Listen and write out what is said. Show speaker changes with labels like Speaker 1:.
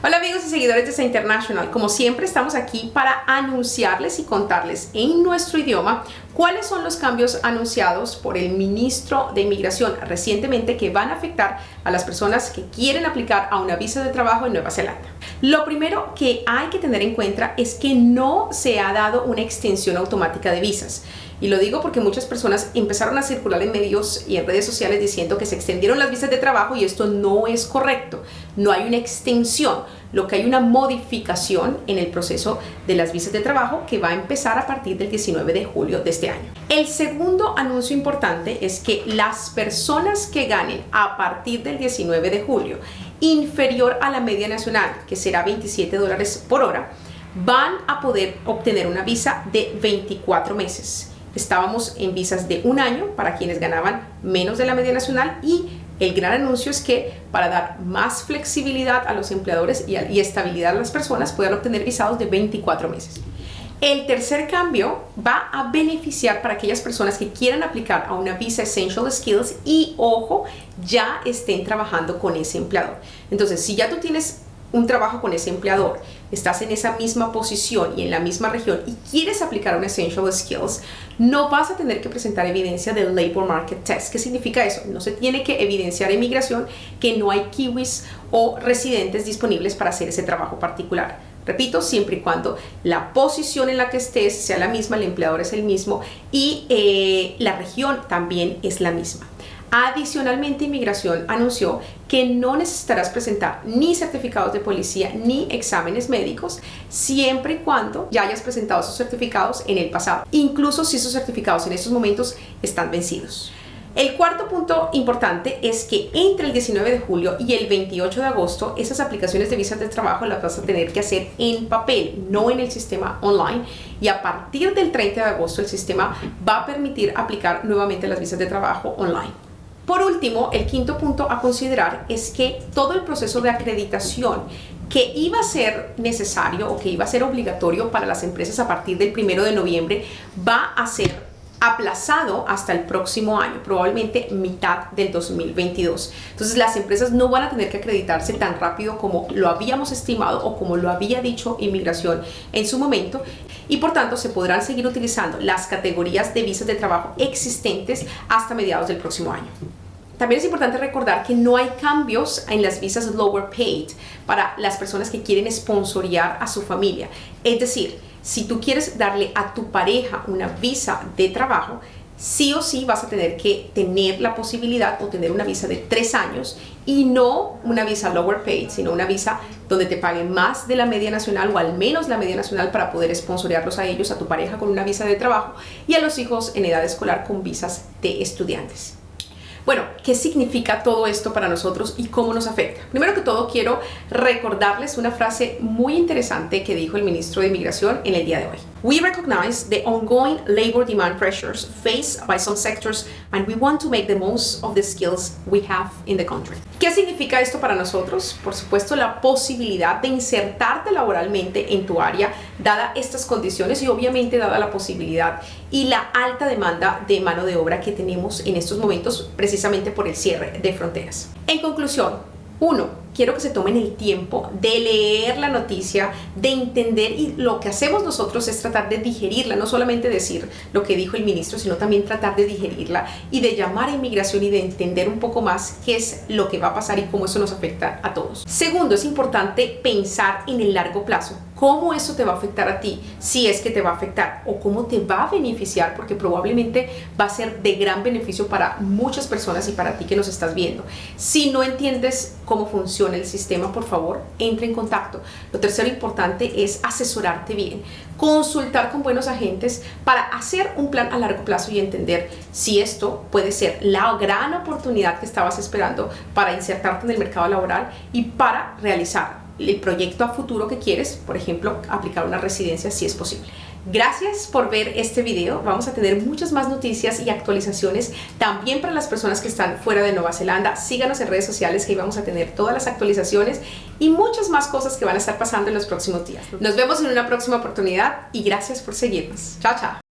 Speaker 1: Hola amigos y seguidores de SEA International, como siempre estamos aquí para anunciarles y contarles en nuestro idioma cuáles son los cambios anunciados por el ministro de Inmigración recientemente que van a afectar a las personas que quieren aplicar a una visa de trabajo en Nueva Zelanda. Lo primero que hay que tener en cuenta es que no se ha dado una extensión automática de visas. Y lo digo porque muchas personas empezaron a circular en medios y en redes sociales diciendo que se extendieron las visas de trabajo y esto no es correcto. No hay una extensión, lo que hay una modificación en el proceso de las visas de trabajo que va a empezar a partir del 19 de julio de este año. El segundo anuncio importante es que las personas que ganen a partir del 19 de julio inferior a la media nacional, que será $27 por hora, van a poder obtener una visa de 24 meses. Estábamos en visas de un año para quienes ganaban menos de la media nacional y el gran anuncio es que para dar más flexibilidad a los empleadores y estabilidad a las personas puedan obtener visados de 24 meses. El tercer cambio va a beneficiar para aquellas personas que quieran aplicar a una visa Essential Skills y, ojo, ya estén trabajando con ese empleador. Entonces, si ya tú tienes un trabajo con ese empleador, estás en esa misma posición y en la misma región y quieres aplicar un Essential Skills, no vas a tener que presentar evidencia del Labor Market Test. ¿Qué significa eso? No se tiene que evidenciar en inmigración que no hay kiwis o residentes disponibles para hacer ese trabajo particular. Repito, siempre y cuando la posición en la que estés sea la misma, el empleador es el mismo y la región también es la misma. Adicionalmente, Inmigración anunció que no necesitarás presentar ni certificados de policía ni exámenes médicos siempre y cuando ya hayas presentado esos certificados en el pasado, incluso si esos certificados en estos momentos están vencidos. El cuarto punto importante es que entre el 19 de julio y el 28 de agosto, esas aplicaciones de visas de trabajo las vas a tener que hacer en papel, no en el sistema online. Y a partir del 30 de agosto, el sistema va a permitir aplicar nuevamente las visas de trabajo online. Por último, el quinto punto a considerar es que todo el proceso de acreditación que iba a ser necesario o que iba a ser obligatorio para las empresas a partir del 1 de noviembre va a ser aplazado hasta el próximo año, probablemente mitad del 2022. Entonces las empresas no van a tener que acreditarse tan rápido como lo habíamos estimado o como lo había dicho Inmigración en su momento y por tanto se podrán seguir utilizando las categorías de visas de trabajo existentes hasta mediados del próximo año. También es importante recordar que no hay cambios en las visas lower paid para las personas que quieren sponsorear a su familia. Es decir, si tú quieres darle a tu pareja una visa de trabajo, sí o sí vas a tener que tener la posibilidad o tener una visa de 3 años y no una visa lower paid, sino una visa donde te paguen más de la media nacional o al menos la media nacional para poder sponsorearlos a ellos, a tu pareja con una visa de trabajo y a los hijos en edad escolar con visas de estudiantes. Bueno, ¿qué significa todo esto para nosotros y cómo nos afecta? Primero que todo, quiero recordarles una frase muy interesante que dijo el ministro de Inmigración en el día de hoy. We recognize the ongoing labor demand pressures faced by some sectors and we want to make the most of the skills we have in the country. ¿Qué significa esto para nosotros? Por supuesto, la posibilidad de insertarte laboralmente en tu área, dada estas condiciones y obviamente dada la posibilidad y la alta demanda de mano de obra que tenemos en estos momentos, precisamente por el cierre de fronteras. En conclusión, 1. Quiero que se tomen el tiempo de leer la noticia, de entender y lo que hacemos nosotros es tratar de digerirla, no solamente decir lo que dijo el ministro, sino también tratar de digerirla y de llamar a Inmigración y de entender un poco más qué es lo que va a pasar y cómo eso nos afecta a todos. Segundo, es importante pensar en el largo plazo. ¿Cómo eso te va a afectar a ti? Si es que te va a afectar o cómo te va a beneficiar, porque probablemente va a ser de gran beneficio para muchas personas y para ti que nos estás viendo. Si no entiendes cómo funciona el sistema, por favor, entra en contacto. Lo tercero importante es asesorarte bien, consultar con buenos agentes para hacer un plan a largo plazo y entender si esto puede ser la gran oportunidad que estabas esperando para insertarte en el mercado laboral y para realizar el proyecto a futuro que quieres, por ejemplo, aplicar una residencia si es posible. Gracias por ver este video. Vamos a tener muchas más noticias y actualizaciones también para las personas que están fuera de Nueva Zelanda. Síganos en redes sociales que ahí vamos a tener todas las actualizaciones y muchas más cosas que van a estar pasando en los próximos días. Nos vemos en una próxima oportunidad y gracias por seguirnos. Chao, chao.